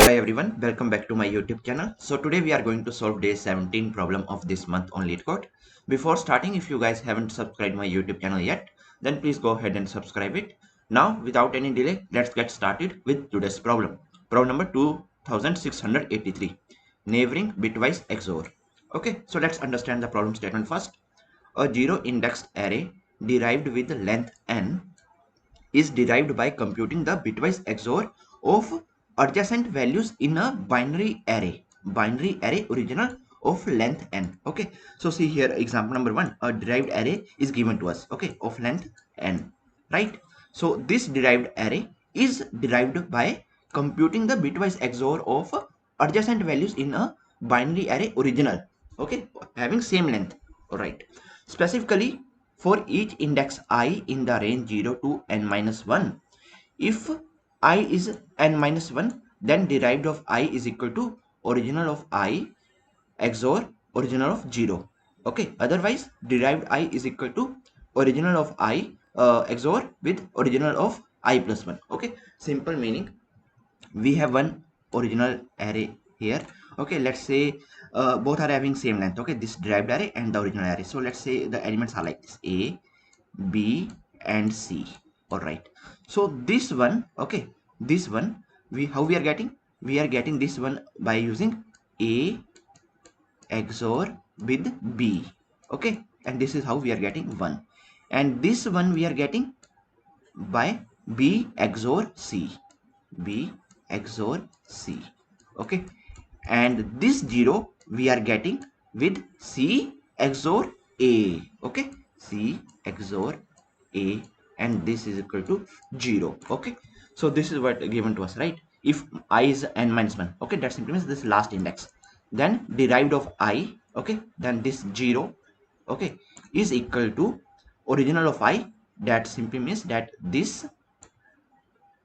Hi everyone, welcome back to my YouTube channel. So today we are going to solve day 17 problem of this month on LeetCode. Before starting, if you guys haven't subscribed my YouTube channel yet, then please go ahead and subscribe it. Now without any delay, let's get started with today's problem. Problem number 2683, Neighboring Bitwise XOR. Okay, so let's understand the problem statement first. A zero indexed array derived with length n is derived by computing the bitwise XOR of adjacent values in a binary array original of length n. Okay, so see here example number 1, a derived array is given to us, okay, of length n, right? So this derived array is derived by computing the bitwise XOR of adjacent values in a binary array original, okay, having same length. All right, specifically for each index I in the range 0 to n minus 1, if I is n minus 1, then derived of I is equal to original of I XOR original of 0. Okay, otherwise derived I is equal to original of I XOR with original of I plus 1. Okay, simple meaning, we have one original array here. Okay, let's say both are having same length. Okay, this derived array and the original array. So let's say the elements are like this: a, b and c. All right, so this one, okay, this one, we are getting, we are getting this one by using a XOR with b. Okay, and this is how we are getting 1, and this one we are getting by b XOR c, b XOR c. Okay, and this 0 we are getting with c XOR a. Okay, c XOR a, and this is equal to 0. Okay, so this is what given to us, right? If I is n minus 1, okay, that simply means this last index, then derived of I, okay, then this 0, okay, is equal to original of I, that simply means that this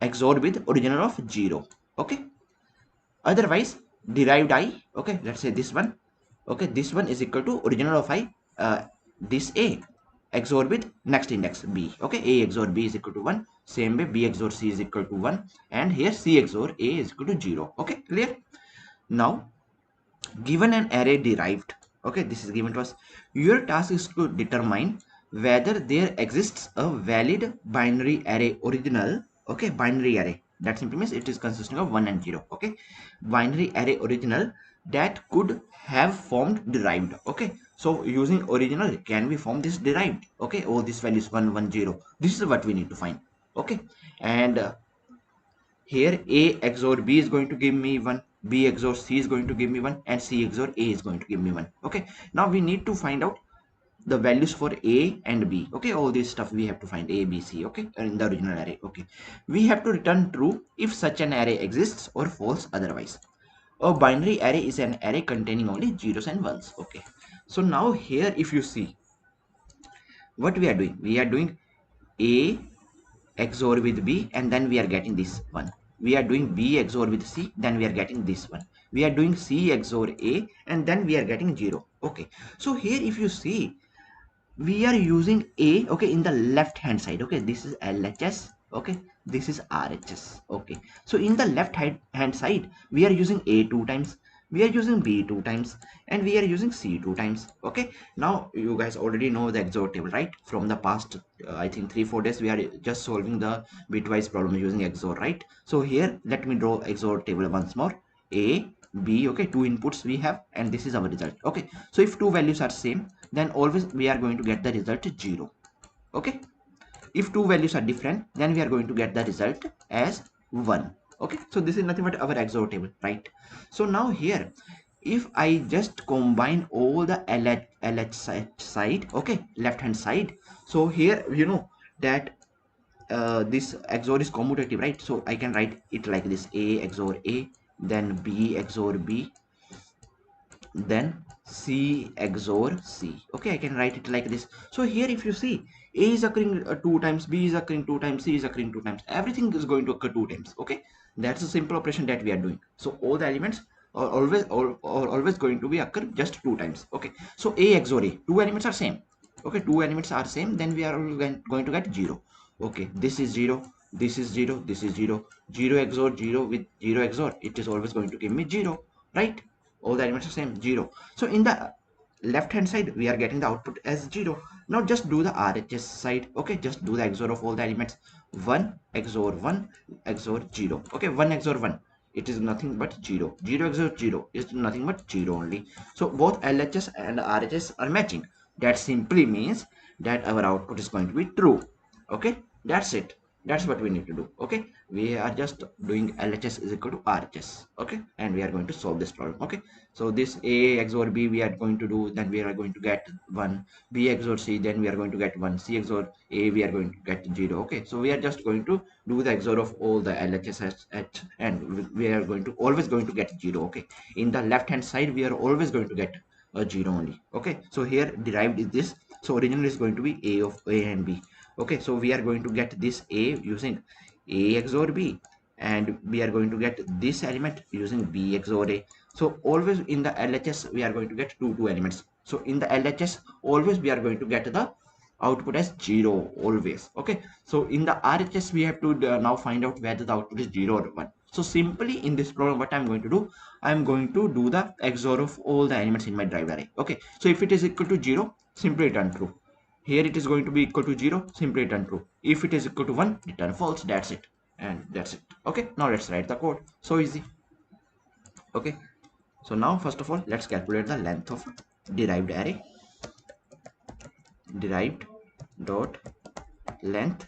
XOR with original of 0. Okay, otherwise derived I, okay, let's say this one, okay, this one is equal to original of I, this a XOR with next index b. Okay, a XOR b is equal to 1, same way b XOR c is equal to 1, and here c XOR a is equal to 0. Okay, clear? Now given an array derived, okay, this is given to us, your task is to determine whether there exists a valid binary array original. Okay, binary array, that simply means it is consisting of 1 and 0. Okay, binary array original that could have formed derived. Okay, so using original, can we form this derived? Okay, oh, this value is 1 1 0, this is what we need to find. Okay, and here a XOR b is going to give me 1, b XOR c is going to give me 1, and c XOR a is going to give me 1. Okay, now we need to find out the values for a and b. Okay, all this stuff we have to find, a b c, okay, in the original array. Okay, we have to return true if such an array exists, or false otherwise. A binary array is an array containing only zeros and ones. Okay, so now here if you see what we are doing, we are doing a XOR with b, and then we are getting this one. We are doing b XOR with c, then we are getting this one. We are doing c XOR a, and then we are getting 0. Okay, so here if you see, we are using a, okay, in the left hand side. Okay, this is LHS, okay, this is RHS. Okay, so in the left hand side we are using a 2 times, we are using b 2 times, and we are using c 2 times. Okay, now you guys already know the XOR table, right? From the past I think 3-4 days we are just solving the bitwise problem using XOR, right? So here let me draw XOR table once more. A, b, okay, 2 inputs we have, and this is our result. Okay, so if two values are same, then always we are going to get the result 0. Okay, if two values are different, then we are going to get the result as 1. Okay, so this is nothing but our XOR table, right? So now here if I just combine all the LH side, okay, left hand side, so here you know that this XOR is commutative, right? So I can write it like this: a XOR a, then b XOR b, then c XOR c. Okay, I can write it like this. So here if you see, a is occurring 2 times, b is occurring 2 times, c is occurring 2 times, everything is going to occur 2 times. Okay, that's a simple operation that we are doing. So all the elements are always going to be occur just 2 times. Okay, so a XOR a, two elements are same. Okay, two elements are same, then we are going to get 0. Okay, this is 0, this is 0, this is 0, 0 XOR 0 with 0 XOR, it is always going to give me 0, right? All the elements are same, 0. So in the left hand side we are getting the output as 0. Now just do the RHS side. Okay, just do the XOR of all the elements. 1 XOR 1 XOR 0. Okay, 1 XOR 1, it is nothing but 0. 0 XOR 0 is nothing but 0 only. So both LHS and RHS are matching. That simply means that our output is going to be true. Okay, that's it. That's what we need to do. Okay, we are just doing LHS is equal to RHS. Okay, and we are going to solve this problem. Okay, so this A XOR B we are going to do, then we are going to get 1. B XOR C, then we are going to get 1. C XOR A, we are going to get 0. Okay, so we are just going to do the XOR of all the LHS and we are going to always going to get 0. Okay, in the left hand side we are always going to get a 0 only. Okay, so here derived is this. So originally is going to be A of A and B. Okay, so we are going to get this A using A XOR B, and we are going to get this element using B XOR A. So always in the LHS we are going to get two elements. So in the LHS always we are going to get the output as 0 always. Okay, so in the RHS we have to now find out whether the output is 0 or 1. So simply in this problem what I'm going to do, I'm going to do the XOR of all the elements in my drive array. Okay, so if it is equal to 0, simply return true. Here it is going to be equal to 0, simply return true. If it is equal to 1, return false. That's it, and that's it. Okay, now let's write the code. So easy. Okay, so now first of all let's calculate the length of derived array. Derived dot length,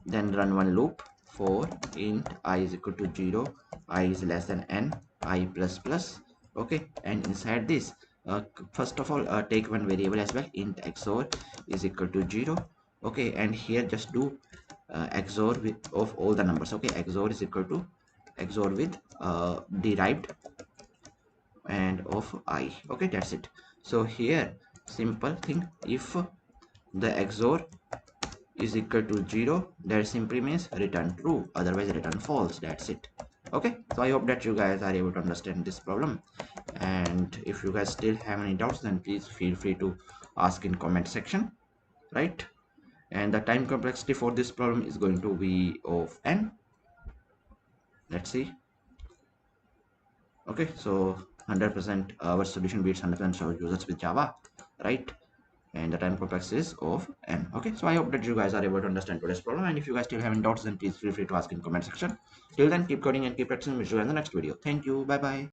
then run one loop for int I is equal to 0, I is less than n, I plus plus. Okay, and inside this first of all take one variable as well, int XOR is equal to 0. Okay, and here just do XOR with of all the numbers. Okay, XOR is equal to XOR with derived and of I. Okay, that's it. So here simple thing, if the XOR is equal to 0, that simply means return true, otherwise return false. That's it. Okay, so I hope that you guys are able to understand this problem, and if you guys still have any doubts then please feel free to ask in comment section, right? And the time complexity for this problem is going to be of n. Let's see. Okay, so 100% our solution beats 100% users with Java, right? And the time complexity is of n. Okay, so I hope that you guys are able to understand today's problem, and if you guys still have any doubts then please feel free to ask in comment section. Till then, keep coding and keep practicing. We'll see you in the next video. Thank you. Bye bye.